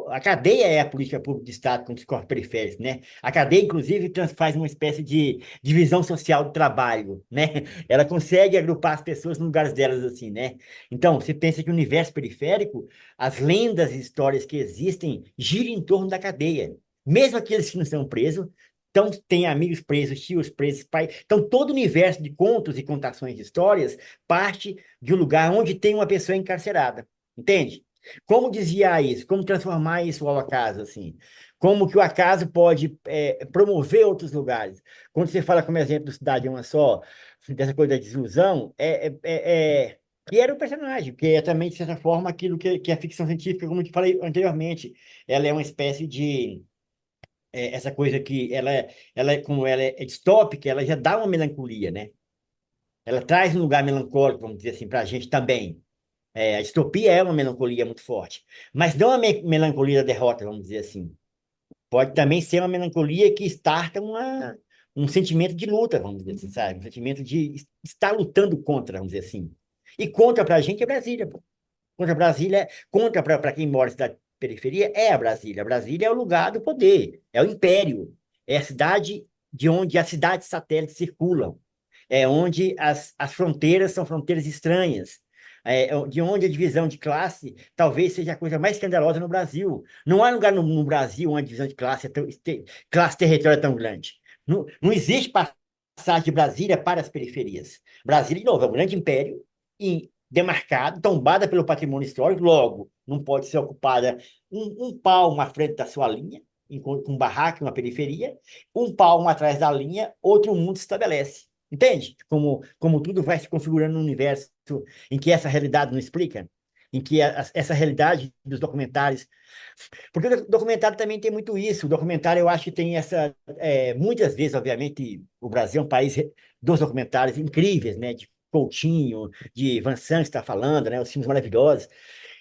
A cadeia é a política pública de Estado contra os corpos periféricos, né? A cadeia, inclusive, faz uma espécie de divisão social do trabalho, né? Ela consegue agrupar as pessoas nos lugares delas, assim, né? Então, você pensa que o universo periférico, as lendas e histórias que existem giram em torno da cadeia. Mesmo aqueles que não são presos, então, tem amigos presos, tios presos, pai. Então, todo o universo de contos e contações de histórias parte de um lugar onde tem uma pessoa encarcerada. Entende? Como desviar isso? Como transformar isso ao acaso, assim? Como que o acaso pode promover outros lugares? Quando você fala, como exemplo, do Cidade é Uma Só, dessa coisa da desilusão, que era o personagem, que é também, de certa forma, aquilo que a ficção científica, como eu te falei anteriormente, ela é uma espécie de essa coisa que como ela é distópica, ela já dá uma melancolia, né? Ela traz um lugar melancólico, vamos dizer assim, para a gente também. A distopia é uma melancolia muito forte, mas não a melancolia da derrota, vamos dizer assim. Pode também ser uma melancolia que starta um sentimento de luta, vamos dizer assim, sabe? Um sentimento de estar lutando contra, vamos dizer assim. E contra para a gente é Brasília, pô. Contra Brasília, contra para quem mora na cidade periferia, é a Brasília. A Brasília é o lugar do poder, é o império, é a cidade de onde as cidades satélites circulam, é onde as fronteiras são fronteiras estranhas, de onde a divisão de classe talvez seja a coisa mais escandalosa no Brasil. Não há lugar no Brasil onde a divisão de classe, classe territorial é tão grande. Não, não existe passagem de Brasília para as periferias. Brasília, de novo, é um grande império e demarcada, tombada pelo patrimônio histórico, logo, não pode ser ocupada um palmo à frente da sua linha, com um barraco, uma periferia, um palmo atrás da linha, outro mundo se estabelece. Entende? Como tudo vai se configurando no universo em que essa realidade não explica, em que essa realidade dos documentários. Porque o documentário também tem muito isso. O documentário, eu acho que tem essa. Muitas vezes, obviamente, o Brasil é um país dos documentários incríveis, né? De Coutinho, de Van Sant, que está falando, né? Os filmes maravilhosos.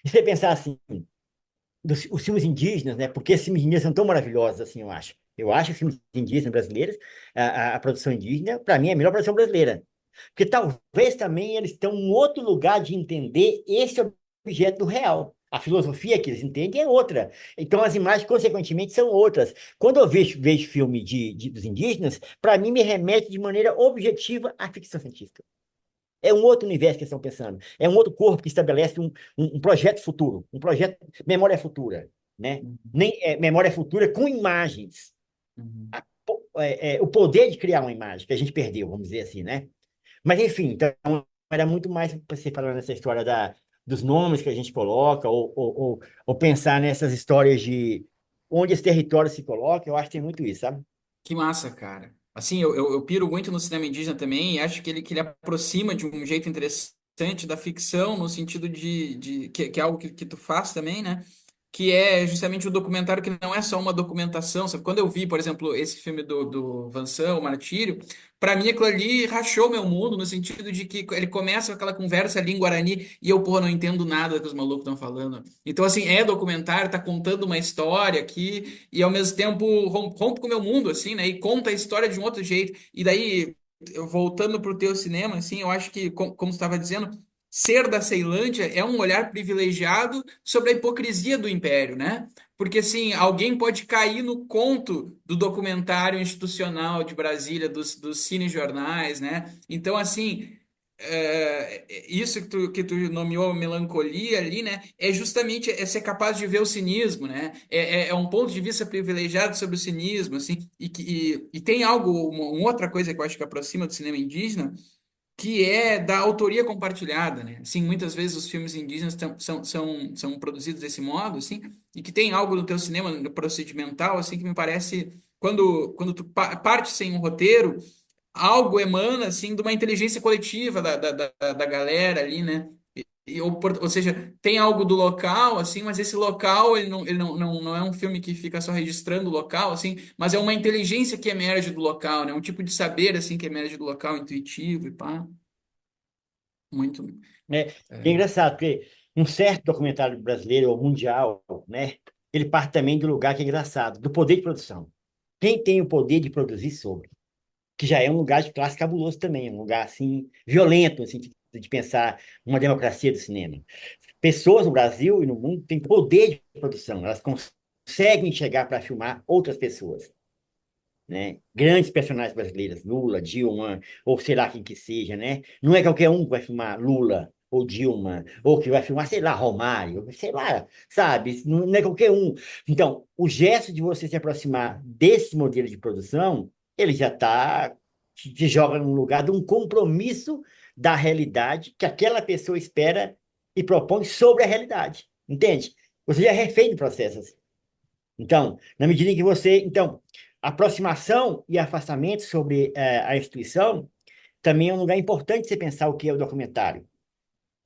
E você pensar assim, os filmes indígenas, né? Porque esses filmes indígenas são tão maravilhosos, assim, eu acho. Eu acho os filmes indígenas brasileiros, a produção indígena, para mim, é a melhor produção brasileira. Porque talvez também eles tenham um outro lugar de entender esse objeto do real. A filosofia que eles entendem é outra. Então, as imagens, consequentemente, são outras. Quando eu vejo filme dos indígenas, para mim, me remete de maneira objetiva à ficção científica. É um outro universo que eles estão pensando. É um outro corpo que estabelece um projeto futuro, um projeto memória futura, né? Nem memória futura com imagens. Uhum. O poder de criar uma imagem, que a gente perdeu, vamos dizer assim, né? Mas, enfim, então, era muito mais para você falar nessa história dos nomes que a gente coloca, ou pensar nessas histórias de onde esse território se coloca, eu acho que tem muito isso, sabe? Que massa, cara. Assim, eu piro muito no cinema indígena também e acho que ele aproxima de um jeito interessante da ficção, no sentido que é algo que tu faz também, né? Que é justamente o documentário que não é só uma documentação, sabe? Quando eu vi, por exemplo, esse filme do Vansan, O Martírio, para mim aquilo ali rachou meu mundo, no sentido de que ele começa com aquela conversa ali em Guarani e eu, porra, não entendo nada que os malucos estão falando. Então, assim, é documentário, tá contando uma história aqui e ao mesmo tempo rompe com o meu mundo, assim, né? E conta a história de um outro jeito. E daí, voltando pro teu cinema, assim, eu acho que, como você estava dizendo, ser da Ceilândia é um olhar privilegiado sobre a hipocrisia do império, né? Porque, assim, alguém pode cair no conto do documentário institucional de Brasília, dos cinejornais, né? Então, assim, isso que tu nomeou melancolia ali, né? É justamente ser capaz de ver o cinismo, né? É um ponto de vista privilegiado sobre o cinismo, assim. E tem algo, uma outra coisa que eu acho que aproxima do cinema indígena, que é da autoria compartilhada, né? Assim, muitas vezes os filmes indígenas são produzidos desse modo, assim, e que tem algo no teu cinema no procedimental, assim, que me parece, quando tu parte sem um roteiro, algo emana, assim, de uma inteligência coletiva da galera ali, né? Ou seja, tem algo do local, assim, mas esse local, ele não é um filme que fica só registrando o local, assim, mas é uma inteligência que emerge do local, né? Um tipo de saber, assim, que emerge do local, intuitivo e pá. Muito. É, é É, engraçado, porque um certo documentário brasileiro ou mundial, né? Ele parte também do lugar que é engraçado, do poder de produção. Quem tem o poder de produzir sobre? Que já é um lugar de classe cabuloso também, um lugar assim violento, no sentido de pensar uma democracia do cinema. Pessoas no Brasil e no mundo têm poder de produção, elas conseguem chegar para filmar outras pessoas, né? Grandes personagens brasileiras, Lula, Dilma, ou sei lá quem que seja, né? Não é qualquer um que vai filmar Lula ou Dilma, ou que vai filmar, sei lá, Romário, sei lá, sabe? Não é qualquer um. Então, o gesto de você se aproximar desse modelo de produção, ele já está, te joga num lugar de um compromisso da realidade que aquela pessoa espera e propõe sobre a realidade, entende? Você já é refém do processo, assim. Então, na medida em que você. Então, aproximação e afastamento sobre a instituição também é um lugar importante de você pensar o que é o documentário.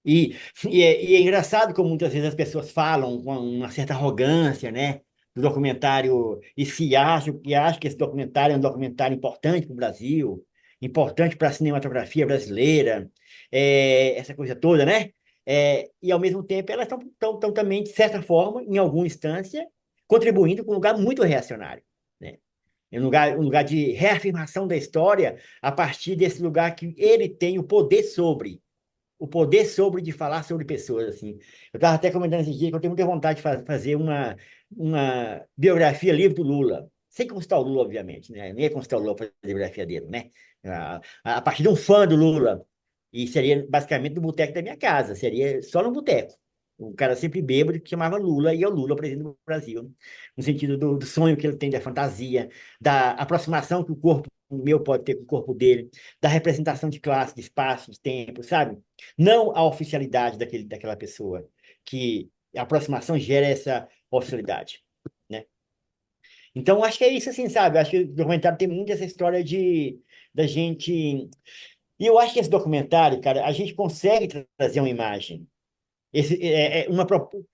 E, e é engraçado como muitas vezes as pessoas falam com uma certa arrogância, né? Do documentário e acham que esse documentário é um documentário importante para o Brasil, importante para a cinematografia brasileira, essa coisa toda, né? E ao mesmo tempo elas estão também, de certa forma, em alguma instância, contribuindo com um lugar muito reacionário, né? É um lugar de reafirmação da história a partir desse lugar que ele tem o poder sobre de falar sobre pessoas, assim. Eu estava até comentando esses dias que eu tenho muita vontade de fazer uma biografia livre do Lula. Sem constar o Lula, obviamente, né? Eu não ia constar o Lula para fazer a biografia dele, né? A partir de um fã do Lula. E seria basicamente no boteco da minha casa, seria só no boteco. Um cara sempre bêbado que chamava Lula e é o Lula presidente do Brasil. No sentido do sonho que ele tem, da fantasia, da aproximação que o corpo meu pode ter com o corpo dele, da representação de classe, de espaço, de tempo, sabe? Não a oficialidade daquela pessoa, que a aproximação gera essa oficialidade, né? Então, acho que é isso, assim, sabe? Acho que o documentário tem muito essa história da gente... E eu acho que esse documentário, cara, a gente consegue trazer uma imagem.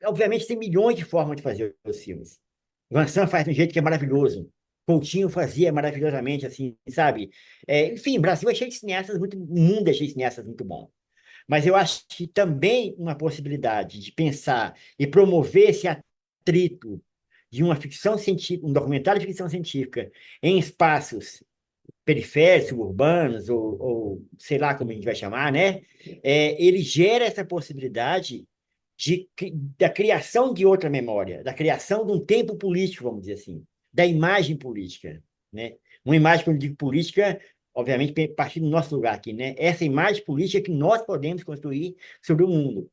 Obviamente, tem milhões de formas de fazer os filmes. Van Sant faz de um jeito que é maravilhoso. Coutinho fazia maravilhosamente, assim, sabe? Enfim, o Brasil é cheio de cineastas muito... O mundo é cheio de cineastas muito bons. Mas eu acho que também uma possibilidade de pensar e promover esse atrito de uma ficção científica, um documentário de ficção científica em espaços periféricos, urbanos, ou sei lá como a gente vai chamar, né? Ele gera essa possibilidade da criação de outra memória, da criação de um tempo político, vamos dizer assim, da imagem política, né? Uma imagem, quando eu digo política, obviamente, a partir do nosso lugar aqui, né? Essa imagem política que nós podemos construir sobre o mundo,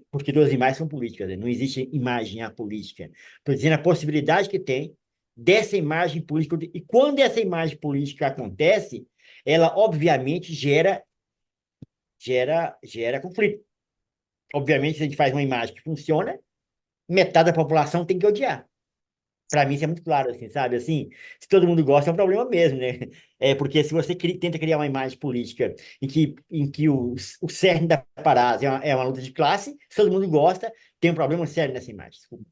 porque todas as imagens são políticas, né? Não existe imagem apolítica. Estou dizendo a possibilidade que tem dessa imagem política. E quando essa imagem política acontece, ela obviamente gera conflito. Obviamente, se a gente faz uma imagem que funciona, metade da população tem que odiar. Para mim, isso é muito claro, assim, sabe? Assim, se todo mundo gosta, é um problema mesmo, né? É porque se você tenta criar uma imagem política em que o cerne da parada é uma luta de classe, se todo mundo gosta, tem um problema sério nessa imagem. Desculpa.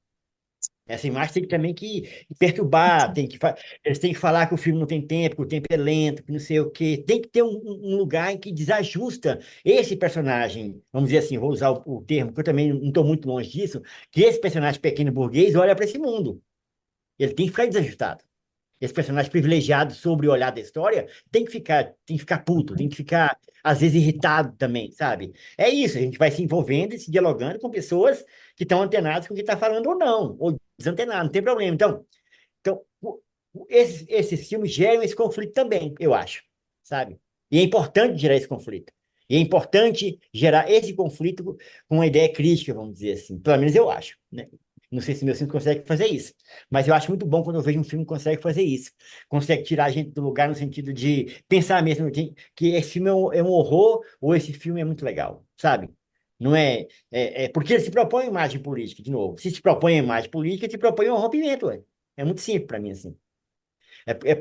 Essa imagem tem que também que perturbar, eles têm que falar que o filme não tem tempo, que o tempo é lento, que não sei o quê. Tem que ter um lugar em que desajusta esse personagem, vamos dizer assim, vou usar o termo, que eu também não estou muito longe disso, que esse personagem pequeno burguês olha para esse mundo. Ele tem que ficar desajustado. Esse personagem privilegiado sobre o olhar da história tem que ficar puto, tem que ficar, às vezes, irritado também, sabe? É isso, a gente vai se envolvendo e se dialogando com pessoas que estão antenadas com o que está falando ou não, ou desantenadas, não tem problema. Esses filmes geram esse conflito também, eu acho, sabe? E é importante gerar esse conflito. E é importante gerar esse conflito com uma ideia crítica, vamos dizer assim. Pelo menos eu acho, né? Não sei se meu filme consegue fazer isso, mas eu acho muito bom quando eu vejo um filme que consegue fazer isso. Consegue tirar a gente do lugar no sentido de pensar mesmo que esse filme é um horror ou esse filme é muito legal, sabe? Não porque ele se propõe uma imagem política, de novo. Se propõe a imagem política, se propõe um rompimento, ué. É muito simples para mim, assim.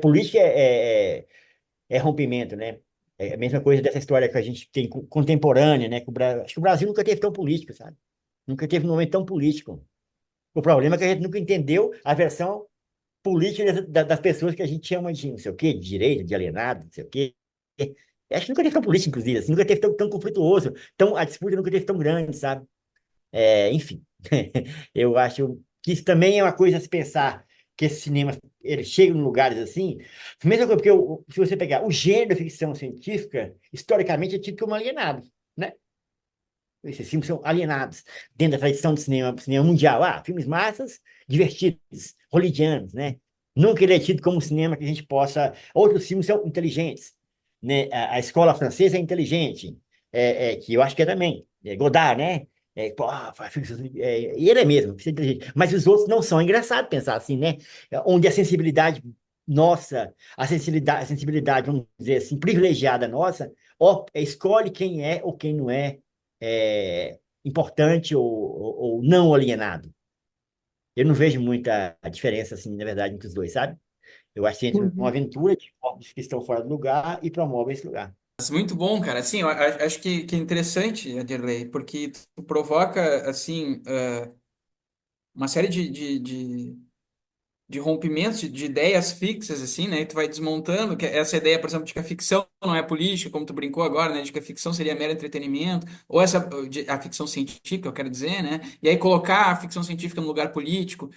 Política é rompimento, né? É a mesma coisa dessa história que a gente tem contemporânea, né? Acho que o Brasil nunca teve tão político, sabe? Nunca teve um momento tão político. O problema é que a gente nunca entendeu a versão política das pessoas que a gente chama de não sei o quê, de direita, de alienado, não sei o quê. Acho que nunca teve tão político, inclusive, assim, nunca teve tão conflituoso, a disputa nunca teve tão grande, sabe? Enfim, eu acho que isso também é uma coisa a se pensar, que esse cinema ele chega em lugares assim. Mesma coisa, porque se você pegar o gênero da ficção científica, historicamente é tido como alienado, né? Esses filmes são alienados dentro da tradição do cinema mundial. Filmes massas, divertidos, hollywoodianos, né? Nunca ele é tido como um cinema que a gente possa. Outros filmes são inteligentes, né? A escola francesa é inteligente, que eu acho que é também. Godard, né? Pô, e ele é mesmo, precisa de inteligente. Mas os outros não são. É engraçado pensar assim, né? Onde a sensibilidade nossa, a sensibilidade, vamos dizer assim, privilegiada nossa, escolhe quem é ou quem não importante ou não alienado. Eu não vejo muita diferença, assim, na verdade, entre os dois, sabe? Eu acho que entra uma Uhum. aventura de corpos que estão fora do lugar e promove esse lugar. Mas muito bom, cara. Assim, eu acho que é interessante, Adirley, porque tu provoca, assim, uma série de rompimentos de ideias fixas, assim, né? E tu vai desmontando, que essa ideia, por exemplo, de que a ficção não é política, como tu brincou agora, né? De que a ficção seria mero entretenimento, ou a ficção científica, eu quero dizer, né? E aí colocar a ficção científica no lugar político,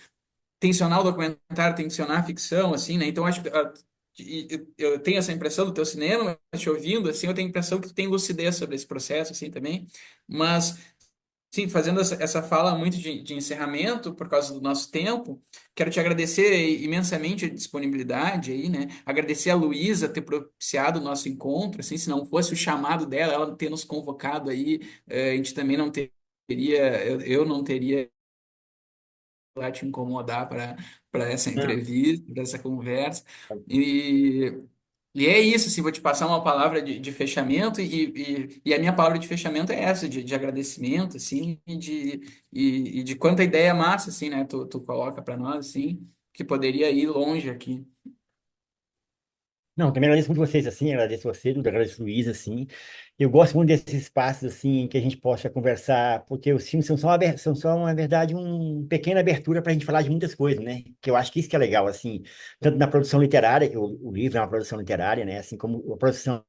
tensionar o documentário, tensionar a ficção, assim, né? Então, acho que eu tenho essa impressão do teu cinema, te ouvindo, assim, eu tenho a impressão que tu tem lucidez sobre esse processo, assim, também, mas sim, fazendo essa fala muito de encerramento, por causa do nosso tempo, quero te agradecer imensamente a disponibilidade aí, né? Agradecer a Luísa ter propiciado o nosso encontro, assim, se não fosse o chamado dela, ela ter nos convocado aí, a gente também não teria, eu não teria lá te incomodar para essa Não, entrevista, para essa conversa. E, e é isso, assim, vou te passar uma palavra de fechamento, e a minha palavra de fechamento é essa, de agradecimento, assim, e de quanta ideia massa, assim, né, tu coloca para nós, assim, que poderia ir longe aqui. não, também agradeço muito vocês, assim, agradeço você, Duda, agradeço Luiz, assim. Eu gosto muito desses espaços, assim, em que a gente possa conversar, porque os filmes são só, na verdade, uma pequena abertura para a gente falar de muitas coisas, né? Que eu acho que isso que é legal, assim, tanto na produção literária, que o livro é uma produção literária, né? Assim como a produção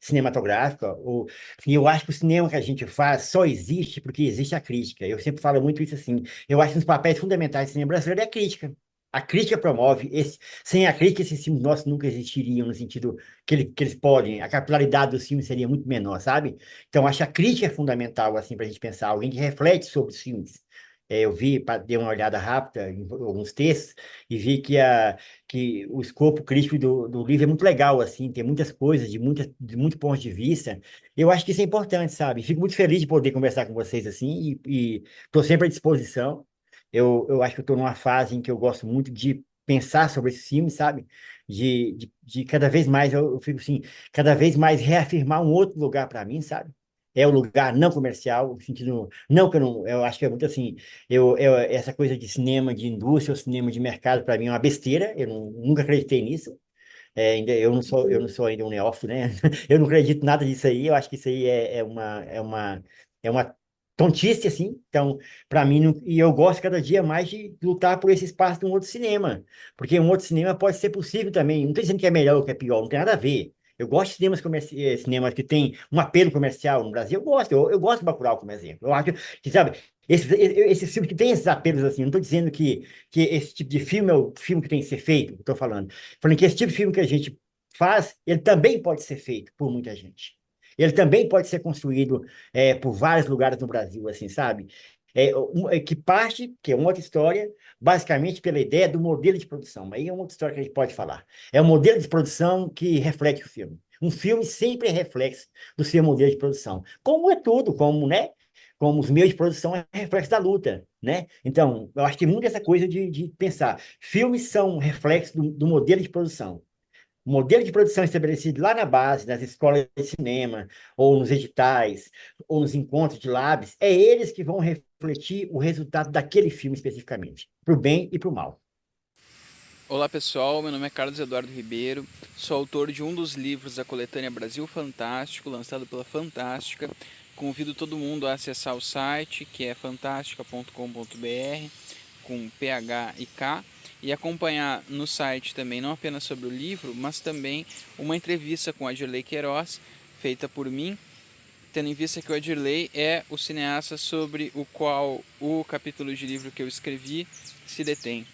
cinematográfica, e eu acho que o cinema que a gente faz só existe porque existe a crítica. Eu sempre falo muito isso, assim. Eu acho que um dos papéis fundamentais do cinema brasileiro é a crítica. A crítica promove sem a crítica, esses filmes nossos nunca existiriam, no sentido que eles podem, a capilaridade dos filmes seria muito menor, sabe? Então, acho que a crítica é fundamental, assim, para a gente pensar, alguém que reflete sobre os filmes. Eu dei uma olhada rápida em alguns textos e vi que o escopo crítico do livro é muito legal, assim, tem muitas coisas, de muitos pontos de vista. Eu acho que isso é importante, sabe? Fico muito feliz de poder conversar com vocês, assim, e estou sempre à disposição. Eu acho que eu estou numa fase em que eu gosto muito de pensar sobre esse filme, sabe? De cada vez mais, eu fico assim, cada vez mais reafirmar um outro lugar para mim, sabe? É o lugar não comercial, no sentido, não que eu não, eu acho que é muito assim, essa coisa de cinema de indústria ou cinema de mercado, para mim é uma besteira, nunca acreditei nisso. Eu não sou ainda um neófito, né? Eu não acredito nada disso aí. Eu acho que isso aí é uma tontice, assim. Então, para mim, e eu gosto cada dia mais de lutar por esse espaço de um outro cinema, porque um outro cinema pode ser possível também. Não estou dizendo que é melhor ou que é pior, não tem nada a ver. Eu gosto de cinemas que tem um apelo comercial no Brasil. Eu gosto, eu gosto de Bacurau como exemplo. Eu acho que, sabe, esses filmes que têm esses apelos assim, não estou dizendo que esse tipo de filme é o filme que tem que ser feito, estou falando. Falando que esse tipo de filme que a gente faz, ele também pode ser feito por muita gente. Ele também pode ser construído por vários lugares no Brasil, assim, sabe? Que parte, que é uma outra história, basicamente pela ideia do modelo de produção. Aí é uma outra história que a gente pode falar. É o modelo de produção que reflete o filme. Um filme sempre é reflexo do seu modelo de produção. Como é tudo, como, né? Como os meios de produção é reflexo da luta, né? Então, eu acho que muito essa coisa de pensar. Filmes são reflexo do modelo de produção. O modelo de produção estabelecido lá na base, nas escolas de cinema, ou nos editais, ou nos encontros de labs, é eles que vão refletir o resultado daquele filme especificamente, para o bem e para o mal. Olá pessoal, meu nome é Carlos Eduardo Ribeiro, sou autor de um dos livros da coletânea Brasil Fantástico, lançado pela Fantástica. Convido todo mundo a acessar o site, que é fantastica.com.br, com PH e K, e acompanhar no site também não apenas sobre o livro, mas também uma entrevista com a Dirley Queiroz, feita por mim, tendo em vista que o Adirley é o cineasta sobre o qual o capítulo de livro que eu escrevi se detém.